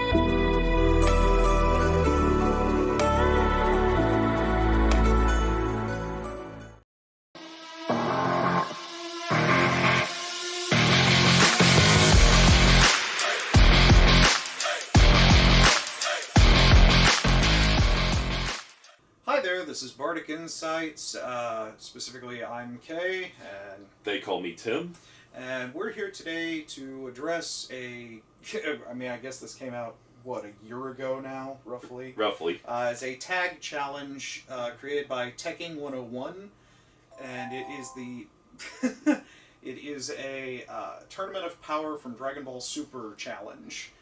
Hi there, this is Bardic Insights. Specifically, I'm Kay, and they call me Tim. And we're here today to address I guess this came out, a year ago now, roughly? Roughly. It's a tag challenge created by Tekking 101, and it is it is a Tournament of Power from Dragonball Super challenge.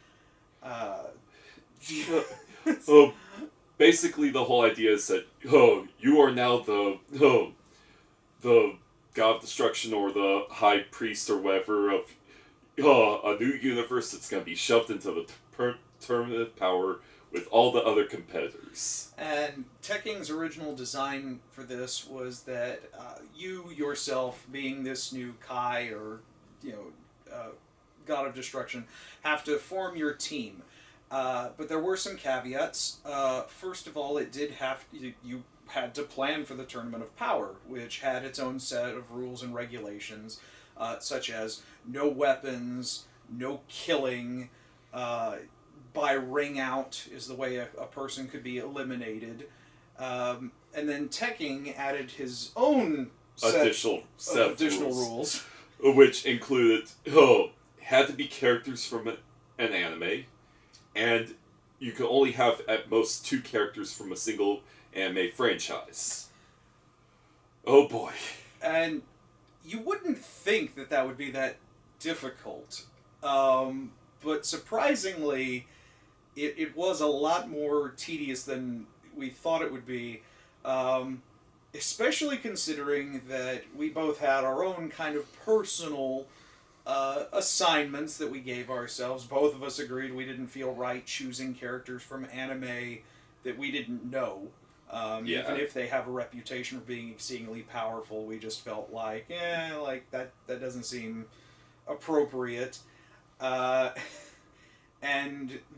Basically, the whole idea is that you are now the god of destruction or the high priest or whatever of a new universe that's going to be shoved into the tournament of power with all the other competitors. And Tekking's original design for this was that you yourself, being this new Kai or god of destruction, have to form your team. But there were some caveats. First of all, you had to plan for the Tournament of Power, which had its own set of rules and regulations, such as no weapons, no killing, by ring out is the way a person could be eliminated. And then Tekking added his own additional rules. Which included, had to be characters from an anime, and you could only have at most 2 characters from a single anime franchise. Oh boy. And you wouldn't think that would be that difficult. But surprisingly, it was a lot more tedious than we thought it would be. Especially considering that we both had our own kind of personal assignments that we gave ourselves. Both of us agreed we didn't feel right choosing characters from anime that we didn't know. Even if they have a reputation for being exceedingly powerful, we just felt like, that doesn't seem appropriate. And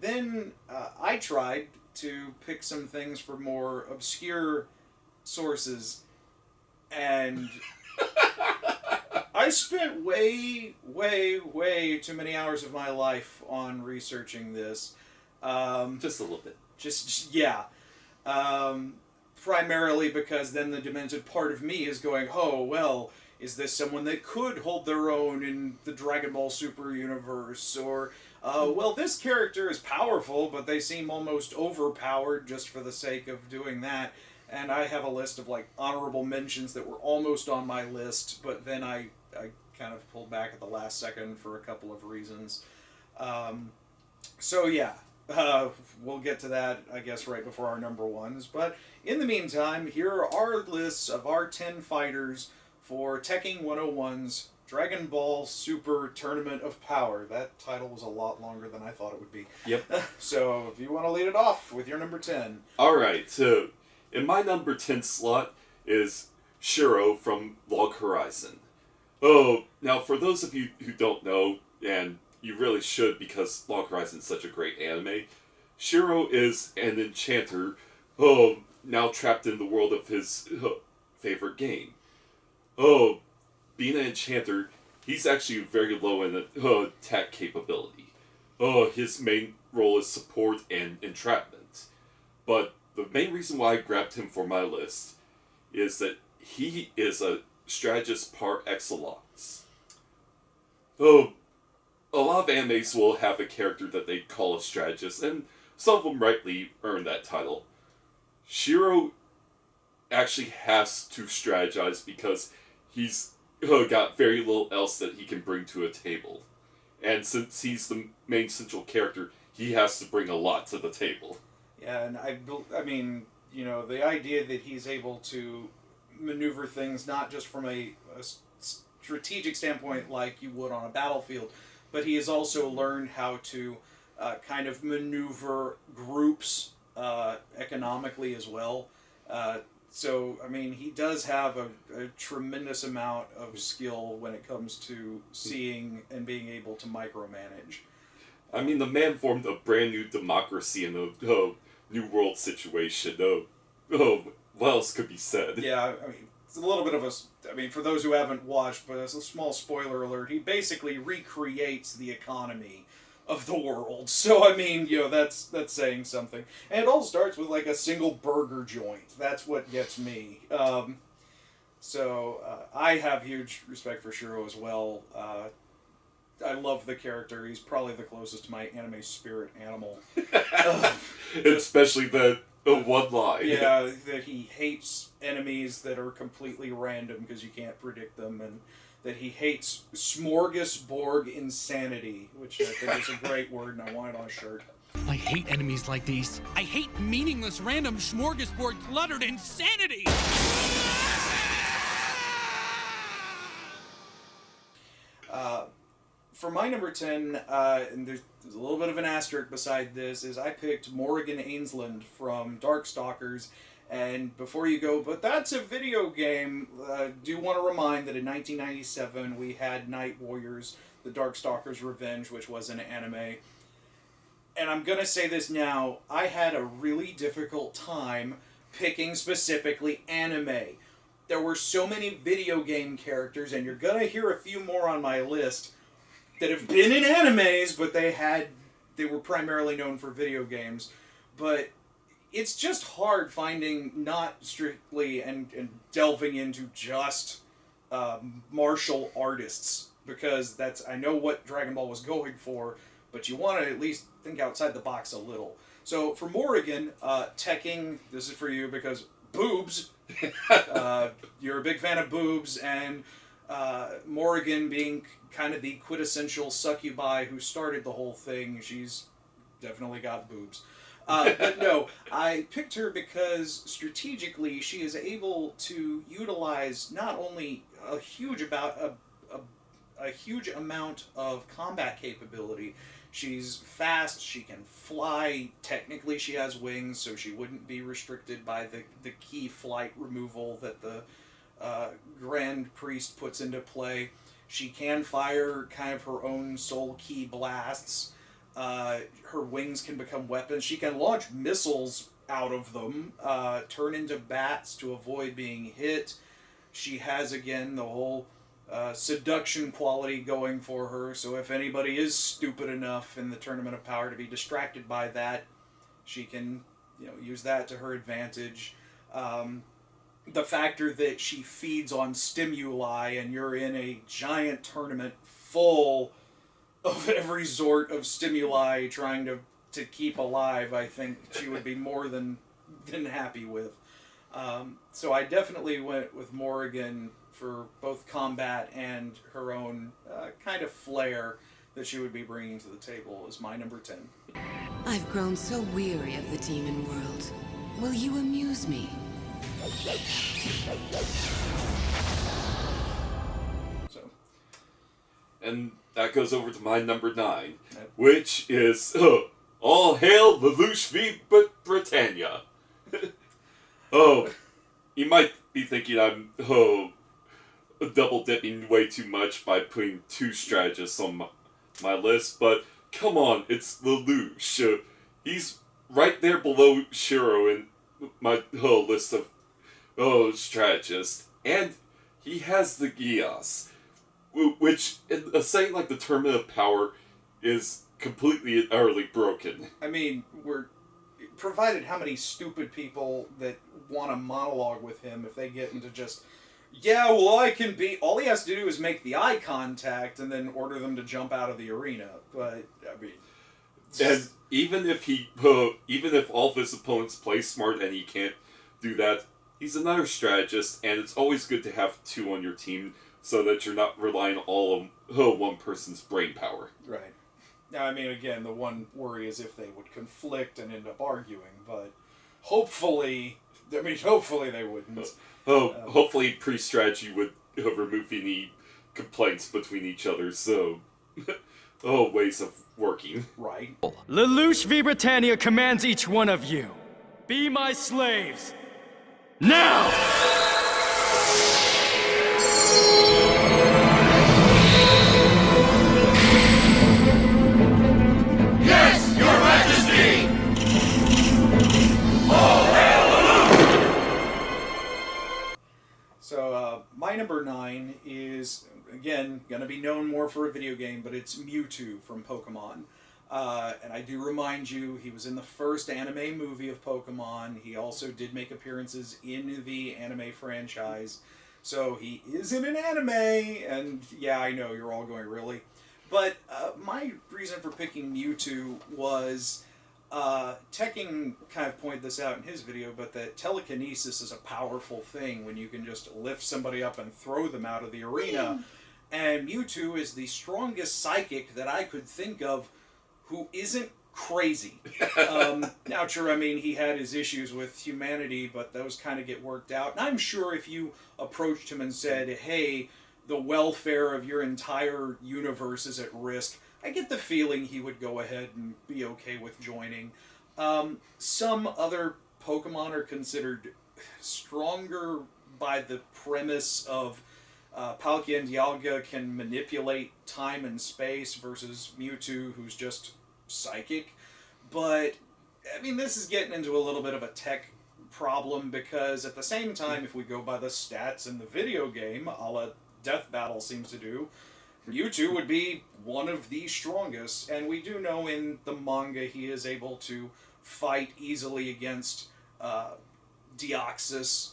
then I tried to pick some things for more obscure sources, and I spent way too many hours of my life on researching this. Just a little bit. Primarily because then the demented part of me is going, is this someone that could hold their own in the Dragon Ball Super universe? Or, this character is powerful, but they seem almost overpowered just for the sake of doing that. And I have a list of, honorable mentions that were almost on my list, but then I kind of pulled back at the last second for a couple of reasons. We'll get to that, I guess, right before our number ones. But in the meantime, here are our lists of our 10 fighters for Tekking 101's Dragon Ball Super Tournament of Power. That title was a lot longer than I thought it would be. Yep. So, if you want to lead it off with your number 10. Alright, so in my number 10 slot is Shiro from Log Horizon. Now for those of you who don't know, and you really should because Log Horizon is such a great anime, Shiro is an enchanter, now trapped in the world of his favorite game. Being an enchanter, he's actually very low in attack capability. His main role is support and entrapment. But the main reason why I grabbed him for my list is that he is a strategist par excellence. A lot of animes will have a character that they call a strategist, and some of them rightly earn that title. Shiro actually has to strategize because he's got very little else that he can bring to a table. And since he's the main central character, he has to bring a lot to the table. Yeah, and I mean, the idea that he's able to maneuver things not just from a strategic standpoint like you would on a battlefield, but he has also learned how to kind of maneuver groups economically as well. So, I mean, he does have a tremendous amount of skill when it comes to seeing and being able to micromanage. I mean, the man formed a brand new democracy in a new world situation. What else could be said? Yeah, I mean, it's a little bit of a... I mean, for those who haven't watched, but as a small spoiler alert, he basically recreates the economy of the world. So, I mean, that's saying something. And it all starts with, like, a single burger joint. That's what gets me. I have huge respect for Shiro as well. I love the character. He's probably the closest to my anime spirit animal. Especially the one line. Yeah, that he hates enemies that are completely random because you can't predict them, and that he hates smorgasbord insanity, which I think is a great word, and I want it on a shirt. I hate enemies like these. I hate meaningless, random, smorgasbord, cluttered insanity! For my number 10, and there's a little bit of an asterisk beside this, is I picked Morrigan Ainsland from Darkstalkers. And before you go, but that's a video game, do want to remind that in 1997 we had Night Warriors, the Darkstalkers Revenge, which was an anime. And I'm going to say this now, I had a really difficult time picking specifically anime. There were so many video game characters, and you're going to hear a few more on my list, that have been in animes, but they were primarily known for video games. But it's just hard finding not strictly and delving into just martial artists, because I know what Dragon Ball was going for, but you want to at least think outside the box a little. So for Morrigan, Tekking, this is for you because boobs. You're a big fan of boobs, and Morrigan being kind of the quintessential succubi who started the whole thing, she's definitely got boobs. But no, I picked her because strategically she is able to utilize not only a huge amount of combat capability. She's fast, she can fly, technically she has wings, so she wouldn't be restricted by the key flight removal that the Grand Priest puts into play. She can fire kind of her own soul key blasts. Her wings can become weapons. She can launch missiles out of them, turn into bats to avoid being hit. She has, again, the whole seduction quality going for her, so if anybody is stupid enough in the Tournament of Power to be distracted by that, she can use that to her advantage. The factor that she feeds on stimuli, and you're in a giant tournament full of every sort of stimuli trying to keep alive, I think she would be more than happy with. So I definitely went with Morrigan for both combat and her own kind of flair that she would be bringing to the table as my number 10. I've grown so weary of the demon world. Will you amuse me? So, and that goes over to my number 9, which is All Hail Lelouch v. Britannia. You might be thinking I'm double dipping way too much by putting 2 strategists on my list, but come on, it's Lelouch. He's right there below Shiro in my list of strategists, and he has the Gias, which in a setting like the Tournament of Power is completely and utterly broken. I mean, we're provided how many stupid people that want to monologue with him if they get into just, yeah, well, I can be... All he has to do is make the eye contact and then order them to jump out of the arena. But, I mean... And even if all of his opponents play smart and he can't do that, he's another strategist, and it's always good to have 2 on your team so that you're not relying all on one person's brain power. Right. Now, I mean, again, the one worry is if they would conflict and end up arguing, but hopefully they wouldn't. Hopefully pre-strategy would remove any complaints between each other, so... ways of working. Right. Lelouch v. Britannia commands each one of you. Be my slaves. Now! going to be known more for a video game, but it's Mewtwo from Pokemon. And I do remind you, he was in the first anime movie of Pokemon. He also did make appearances in the anime franchise. So he is in an anime, and yeah, I know, you're all going, really? But my reason for picking Mewtwo was, Tekking kind of pointed this out in his video, but that telekinesis is a powerful thing when you can just lift somebody up and throw them out of the arena. And Mewtwo is the strongest psychic that I could think of who isn't crazy. Now, sure, I mean, he had his issues with humanity, but those kind of get worked out. And I'm sure if you approached him and said, hey, the welfare of your entire universe is at risk, I get the feeling he would go ahead and be okay with joining. Some other Pokemon are considered stronger by the premise of Palkia and Dialga can manipulate time and space versus Mewtwo, who's just psychic. But, I mean, this is getting into a little bit of a tech problem, because at the same time, if we go by the stats in the video game, a la Death Battle seems to do, Mewtwo would be one of the strongest, and we do know in the manga he is able to fight easily against Deoxys,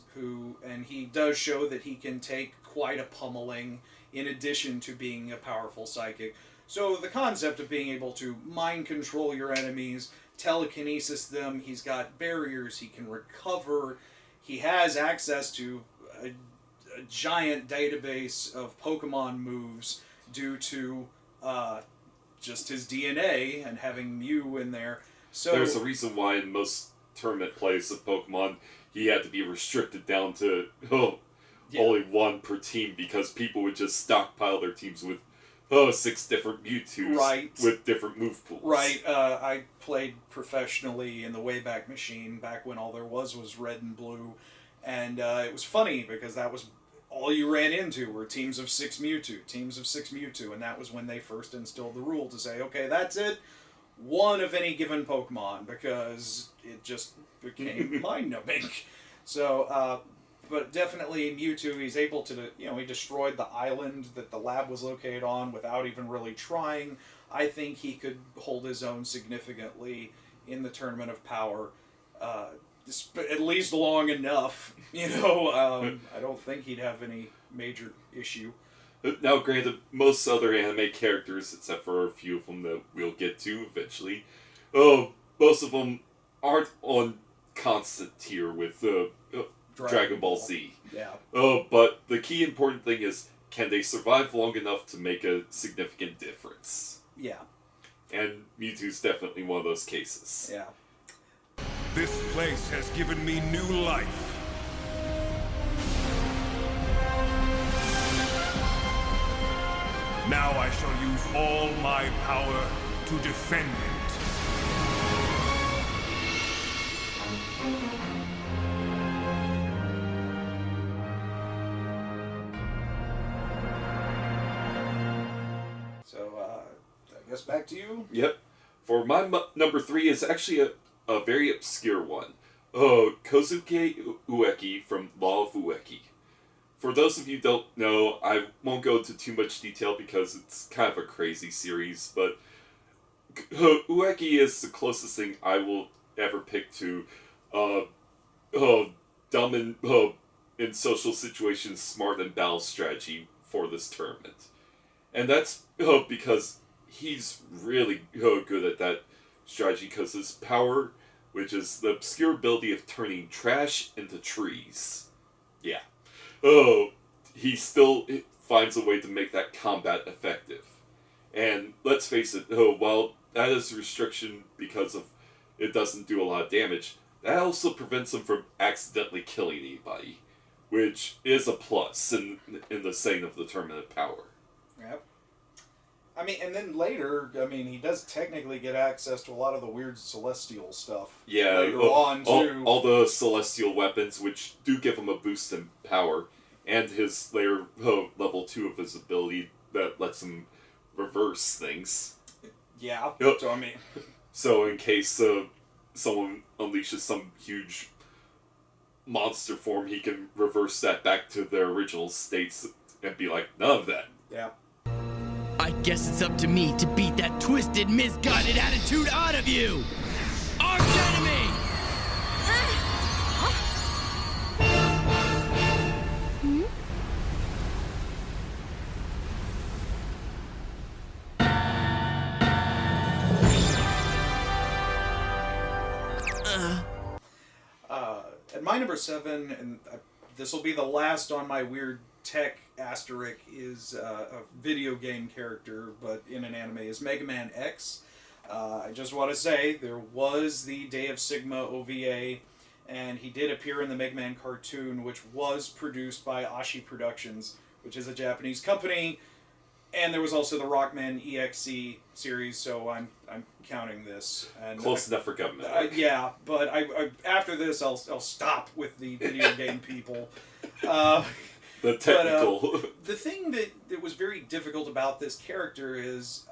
and he does show that he can take quite a pummeling in addition to being a powerful psychic. So the concept of being able to mind control your enemies, telekinesis them, he's got barriers, he can recover, he has access to a giant database of Pokemon moves due to just his DNA and having Mew in there. So there's a reason why in most tournament plays of Pokemon, he had to be restricted down to only one per team, because people would just stockpile their teams with 6 different Mewtwo's with different move pools. Right. I played professionally in the Wayback Machine back when all there was red and blue, and it was funny because that was all you ran into were teams of 6 Mewtwo, and that was when they first instilled the rule to say, okay, that's it, one of any given Pokemon, because it just became mind-numbing. So, but definitely Mewtwo, he's able to, he destroyed the island that the lab was located on without even really trying. I think he could hold his own significantly in the Tournament of Power, at least long enough, I don't think he'd have any major issue. Now, granted, most other anime characters, except for a few of them that we'll get to eventually, most of them aren't on constant tier with Dragon Ball Z. Yeah. But the key important thing is, can they survive long enough to make a significant difference? Yeah. And Mewtwo's definitely one of those cases. Yeah. This place has given me new life. Now I shall use all my power to defend it. So, I guess back to you? Yep. For my number 3 is actually a very obscure one. Kozuke Ueki from Law of Ueki. For those of you who don't know, I won't go into too much detail because it's kind of a crazy series, but Ueki is the closest thing I will ever pick to dumb and in social situations, smart and battle strategy for this tournament. And that's because he's really good at that strategy, because his power, which is the obscure ability of turning trash into trees. Yeah. He still finds a way to make that combat effective. And let's face it, while that is a restriction because of it doesn't do a lot of damage, that also prevents him from accidentally killing anybody, which is a plus in the setting of the Tournament of Power. Yep. I mean, and then later, he does technically get access to a lot of the weird celestial stuff. Yeah, later on, too. All the celestial weapons, which do give him a boost in power, and his level 2 of his ability that lets him reverse things. Yeah, Yep. So, in case someone unleashes some huge monster form, he can reverse that back to their original states and be like, none of that. Yeah. I guess it's up to me to beat that twisted, misguided attitude out of you! Arch enemy! At my number 7, and this will be the last on my weird tech asterisk, is a video game character, but in an anime, is Mega Man X. I just want to say, there was the Day of Sigma OVA, and he did appear in the Mega Man cartoon, which was produced by Ashi Productions, which is a Japanese company, and there was also the Rockman EXE series, so I'm counting this. And Close enough for government. Yeah, but I after this, I'll stop with the video game people. The technical. But, the thing that was very difficult about this character is,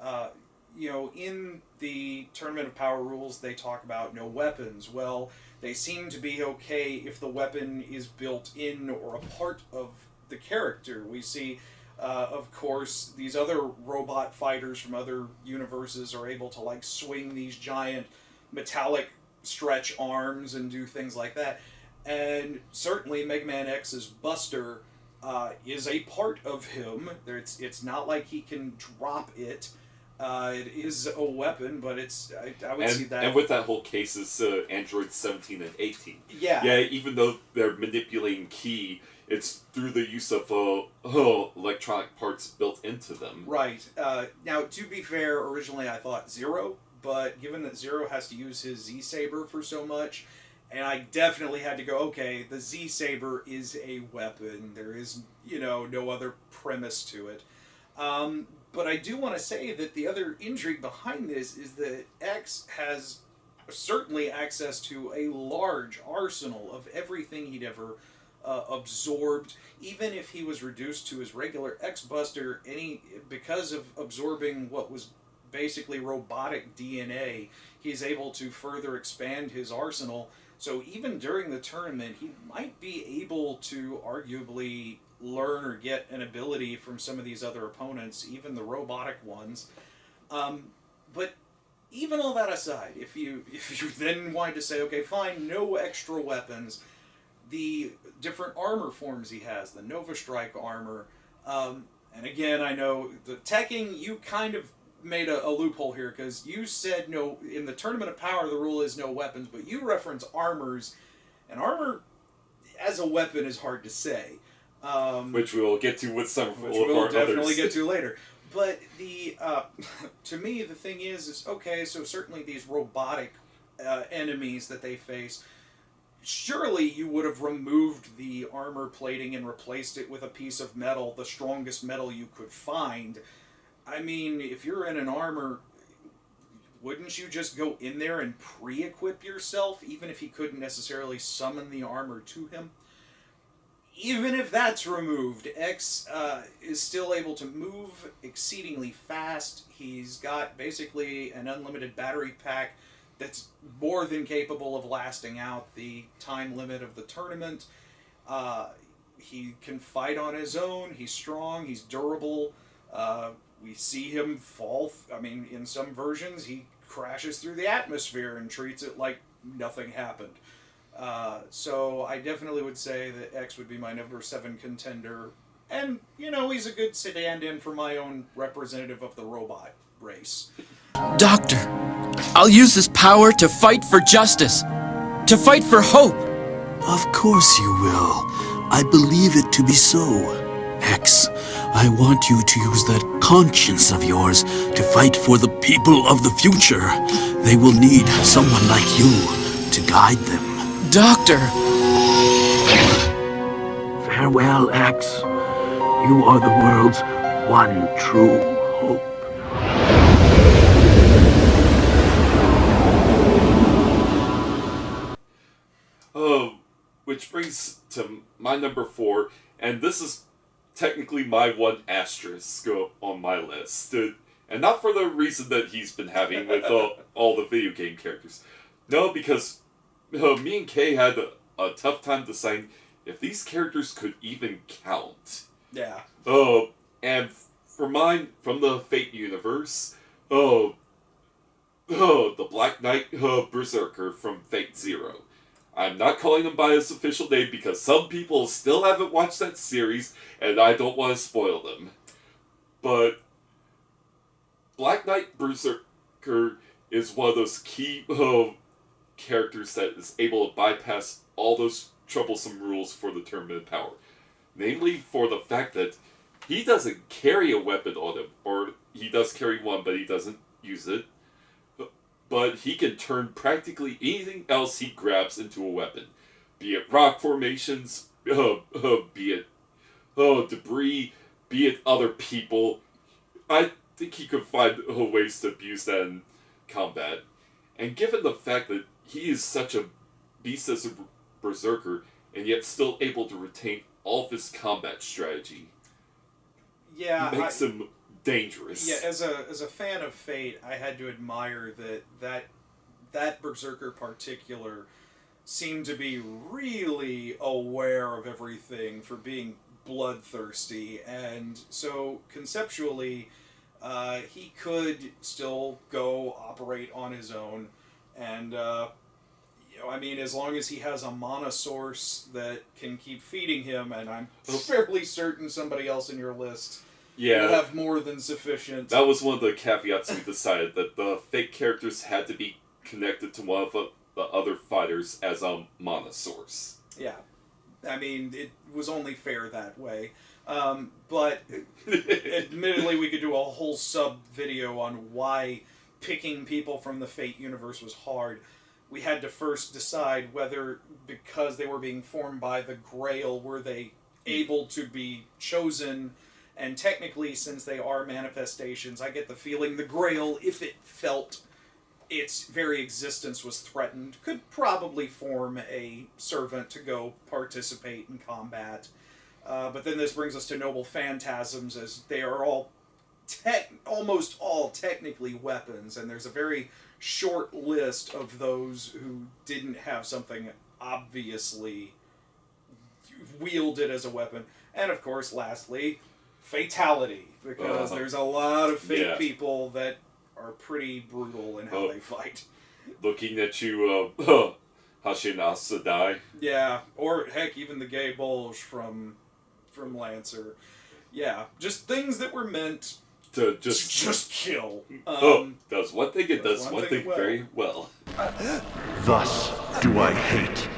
in the Tournament of Power rules, they talk about no weapons. Well, they seem to be okay if the weapon is built in or a part of the character. We see, of course, these other robot fighters from other universes are able to swing these giant metallic stretch arms and do things like that. And certainly Mega Man X's Buster is a part of him. It's not like he can drop it. It is a weapon, but I would see that. And with that whole case is Android 17 and 18. Yeah. Yeah, even though they're manipulating ki, it's through the use of electronic parts built into them. Right. Now, to be fair, originally I thought Zero, but given that Zero has to use his Z-Saber for so much, and I definitely had to go, okay, the Z-Saber is a weapon. There is, no other premise to it. But I do want to say that the other intrigue behind this is that X has certainly access to a large arsenal of everything he'd ever absorbed. Even if he was reduced to his regular X-Buster, because of absorbing what was basically robotic DNA, he's able to further expand his arsenal. So even during the tournament, he might be able to arguably learn or get an ability from some of these other opponents, even the robotic ones. But even all that aside, if you then wanted to say, okay, fine, no extra weapons, the different armor forms he has, the Nova Strike armor, and again, I know the Tekking, you kind of made a loophole here, because you said no, in the Tournament of Power the rule is no weapons, but you reference armors, and armor as a weapon is hard to say. Which we'll get to with some which we'll definitely get to later. But to me, the thing is okay, so certainly these robotic enemies that they face, surely you would have removed the armor plating and replaced it with a piece of metal, the strongest metal you could find. I mean, if you're in an armor, wouldn't you just go in there and pre-equip yourself, even if he couldn't necessarily summon the armor to him? Even if that's removed, X is still able to move exceedingly fast. He's got basically an unlimited battery pack that's more than capable of lasting out the time limit of the tournament. He can fight on his own. He's strong. He's durable. We see him fall. In some versions, he crashes through the atmosphere and treats it like nothing happened. So I definitely would say that X would be my number 7 contender. And, he's a good stand-in for my own representative of the robot race. Doctor, I'll use this power to fight for justice. To fight for hope. Of course you will. I believe it to be so. X, I want you to use that conscience of yours to fight for the people of the future. They will need someone like you to guide them. Doctor! Farewell, X. You are the world's one true hope. Which brings to my number 4, and this is technically my one asterisk on my list. And not for the reason that he's been having with all the video game characters. No, because me and Kay had a tough time deciding if these characters could even count. Yeah. And for mine, from the Fate universe, the Black Knight Berserker from Fate Zero. I'm not calling him by his official name because some people still haven't watched that series, and I don't want to spoil them. But Black Knight Berserker is one of those key characters that is able to bypass all those troublesome rules for the Tournament of Power. Namely, for the fact that he doesn't carry a weapon on him, or he does carry one, but he doesn't use it. But he can turn practically anything else he grabs into a weapon. Be it rock formations, be it debris, be it other people. I think he could find ways to abuse that in combat. And given the fact that he is such a beast as a berserker, and yet still able to retain all of his combat strategy, makes him dangerous. Yeah, as a fan of Fate, I had to admire that Berserker particular seemed to be really aware of everything for being bloodthirsty, and so conceptually, he could still go operate on his own, and as long as he has a mana source that can keep feeding him, and I'm fairly certain somebody else in your list will have more than sufficient. That was one of the caveats we decided, that the Fate characters had to be connected to one of the other fighters as a mana source. Yeah. It was only fair that way. But admittedly, we could do a whole sub-video on why picking people from the Fate universe was hard. We had to first decide whether, because they were being formed by the Grail, were they able to be chosen. And technically, since they are manifestations, I get the feeling the Grail, if it felt its very existence was threatened, could probably form a servant to go participate in combat. But then this brings us to Noble Phantasms, as they are all almost all technically weapons, and there's a very short list of those who didn't have something obviously wielded as a weapon. And of course, lastly, Fatality, because there's a lot of Fate people that are pretty brutal in how they fight. Looking at you, Hashin Asadai. Yeah, or heck, even the gay Bolge from Lancer. Yeah, just things that were meant to just kill. Does one thing, it does one thing very well. Thus do I hate.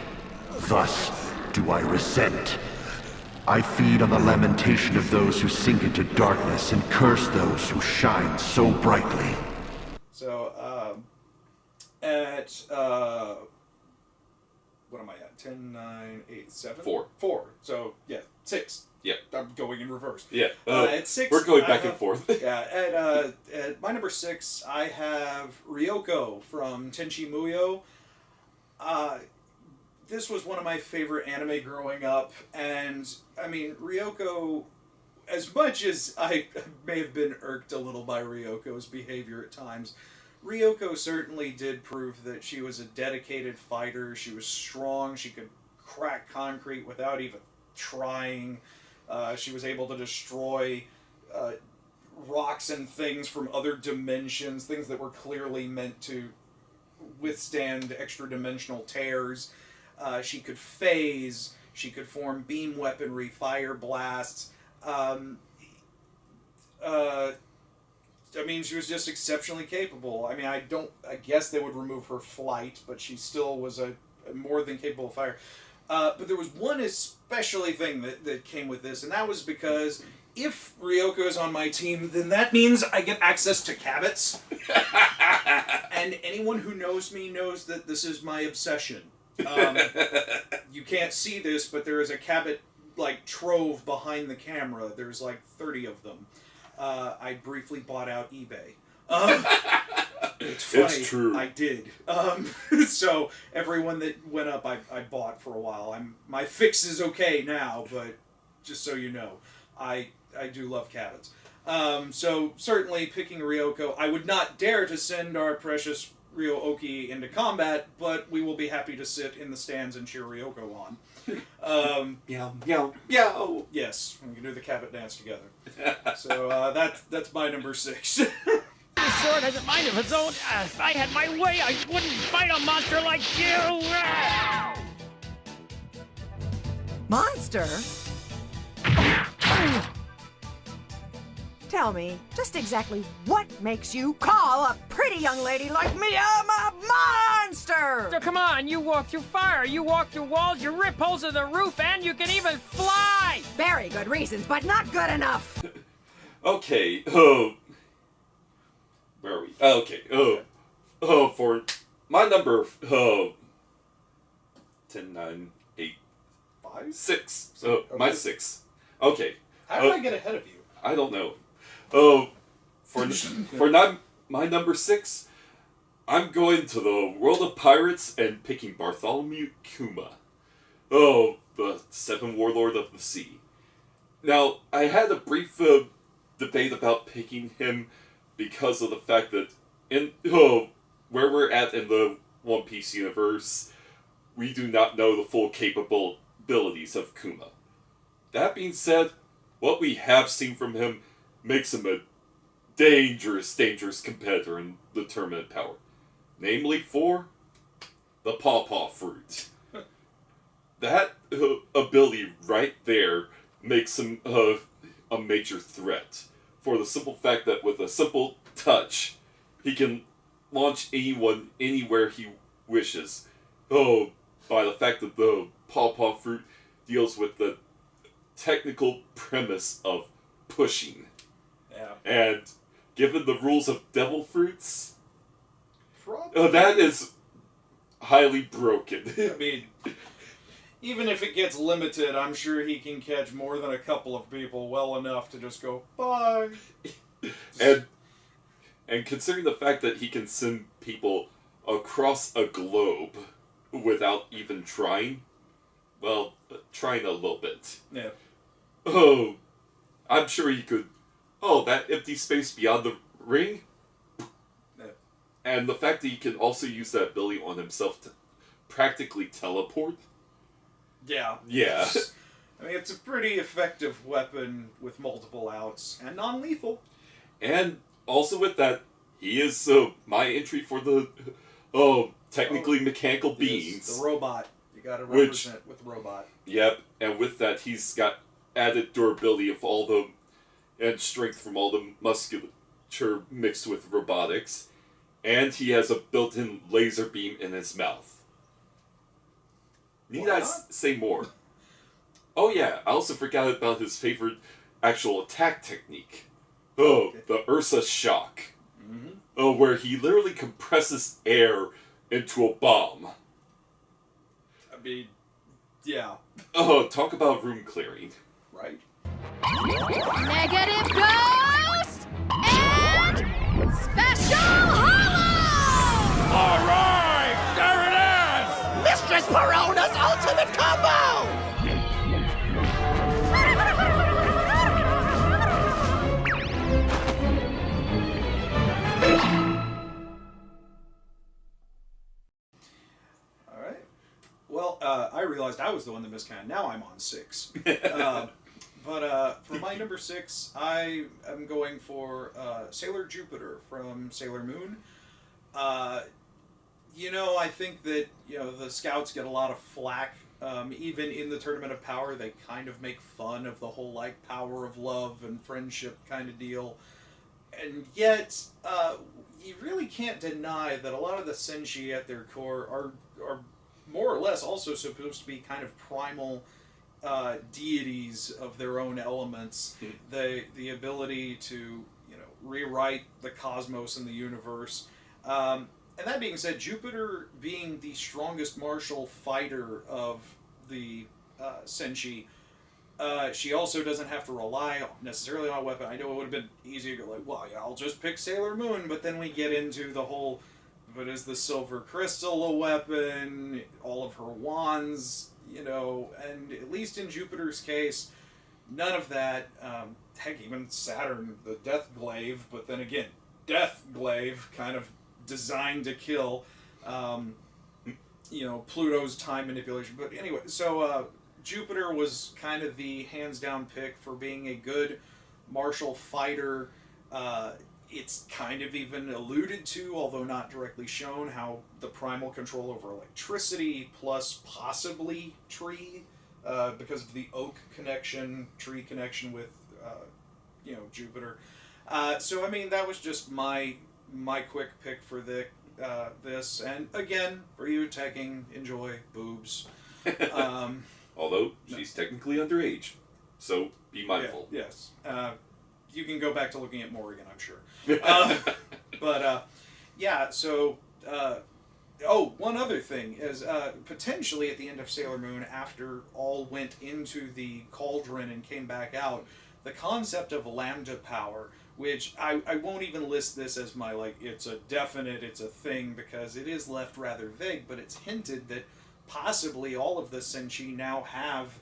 Thus do I resent. I feed on the lamentation of those who sink into darkness and curse those who shine so brightly. So, what am I at? 10, 9, 8, 7? 4. 4. So, yeah, 6. Yeah. I'm going in reverse. Yeah. At 6, we're going back and forth. Yeah, at my number 6, I have Ryoko from Tenchi Muyo. This was one of my favorite anime growing up, and, Ryoko, as much as I may have been irked a little by Ryoko's behavior at times, Ryoko certainly did prove that she was a dedicated fighter. She was strong. She could crack concrete without even trying. She was able to destroy rocks and things from other dimensions, things that were clearly meant to withstand extra-dimensional tears. She could phase. She could form beam weaponry, fire blasts. She was just exceptionally capable. I guess they would remove her flight, but she still was a more than capable fire. But there was one especially thing that came with this, and that was because if Ryoko is on my team, then that means I get access to Cabots. And anyone who knows me knows that this is my obsession. You can't see this, but there is a Cabot trove behind the camera. There's 30 of them. I briefly bought out eBay. It's funny. It's true. I did. So everyone that went up, I bought for a while. My fix is okay now, but just so you know, I do love Cabots. So certainly picking Ryoko, I would not dare to send our precious Ryo-Oki into combat, but we will be happy to sit in the stands and cheer Ryoko on. Meow, meow, meow. Yes, we can do the Cabot dance together. So that's my number 6. This sword has a mind of its own. If I had my way, I wouldn't fight a monster like you! Monster? Tell me, just exactly what makes you call a pretty young lady like me a monster? So come on, you walk through fire, you walk through walls, you rip holes in the roof, and you can even fly! Very good reasons, but not good enough. Okay, where are we? Okay, for my number, 10, 9, 8, 5? 6. So, Okay. my 6. Okay. How did I get ahead of you? I don't know. For my number 6, I'm going to the world of pirates and picking Bartholomew Kuma. The 7th Warlord of the Sea. Now, I had a brief debate about picking him because of the fact that in where we're at in the One Piece universe, we do not know the full capabilities of Kuma. That being said, what we have seen from him makes him a dangerous competitor in the tournament power. Namely for the Pawpaw Fruit. That ability right there makes him a major threat. For the simple fact that with a simple touch, he can launch anyone anywhere he wishes. By the fact that the Pawpaw Fruit deals with the technical premise of pushing. Yeah. And given the rules of devil fruits, Probably. that is highly broken. I mean, even if it gets limited, I'm sure he can catch more than a couple of people well enough to just go, bye. And considering the fact that he can send people across a globe without even trying, well, trying a little bit. Yeah. I'm sure he could. That empty space beyond the ring? Yeah. And the fact that he can also use that ability on himself to practically teleport? Yeah. Yeah. I mean, it's a pretty effective weapon with multiple outs, and non-lethal. And also with that, he is my entry for the technically mechanical beings. The robot. You gotta represent with robot. Yep, and with that, he's got added durability of all the and strength from all the musculature mixed with robotics, and he has a built-in laser beam in his mouth. Need I say more? Oh yeah, I also forgot about his favorite actual attack technique. The Ursa Shock. Mm-hmm. Where he literally compresses air into a bomb. I mean, yeah. Talk about room clearing. Right. Negative Ghost and Special Hollow! Alright, there it is! Mistress Perona's ultimate combo! Alright. Well, I realized I was the one that miscounted. Now I'm on 6. But for my number 6, I am going for Sailor Jupiter from Sailor Moon. I think that the Scouts get a lot of flack. Even in the Tournament of Power, they kind of make fun of the whole power of love and friendship kind of deal. And yet, you really can't deny that a lot of the Senshi at their core are more or less also supposed to be kind of primal deities of their own elements. The ability to rewrite the cosmos and the universe. And that being said, Jupiter being the strongest martial fighter of the Senshi, she also doesn't have to rely necessarily on a weapon. I know it would have been easier to go well, yeah, I'll just pick Sailor Moon, but then we get into the whole, but is the silver crystal a weapon? All of her wands, and at least in Jupiter's case, none of that. Heck, even Saturn, the Death Glaive, but then again, Death Glaive kind of designed to kill, Pluto's time manipulation. But anyway, so Jupiter was kind of the hands-down pick for being a good martial fighter. It's kind of even alluded to, although not directly shown, how the primal control over electricity plus possibly tree, because of the oak connection, tree connection with, Jupiter. So, I mean, that was just my quick pick for this. And again, for you, Tekking, enjoy boobs. Although, she's technically underage, so be mindful. Yeah, yes. You can go back to looking at Morrigan, I'm sure. One other thing is, potentially at the end of Sailor Moon, after all went into the cauldron and came back out, the concept of lambda power, which I won't even list this as my, it's a definite, it's a thing, because it is left rather vague, but it's hinted that possibly all of the Senshi now have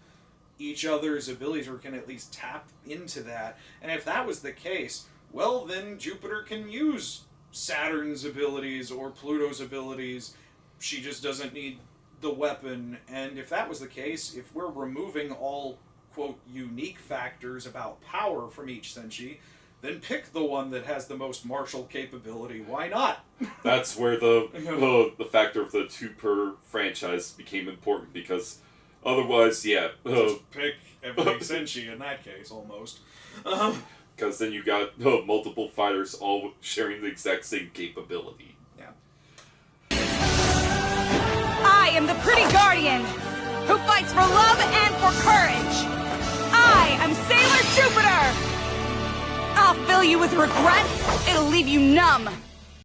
each other's abilities, or can at least tap into that. And if that was the case, well, then Jupiter can use Saturn's abilities or Pluto's abilities. She just doesn't need the weapon. And if that was the case, if we're removing all, quote, unique factors about power from each Senshi, then pick the one that has the most martial capability. Why not? That's where the factor of the 2 per franchise became important, because otherwise, just pick every Senshi in that case, almost. Because then you got multiple fighters all sharing the exact same capability. Yeah. I am the pretty guardian who fights for love and for courage. I am Sailor Jupiter. I'll fill you with regret. It'll leave you numb.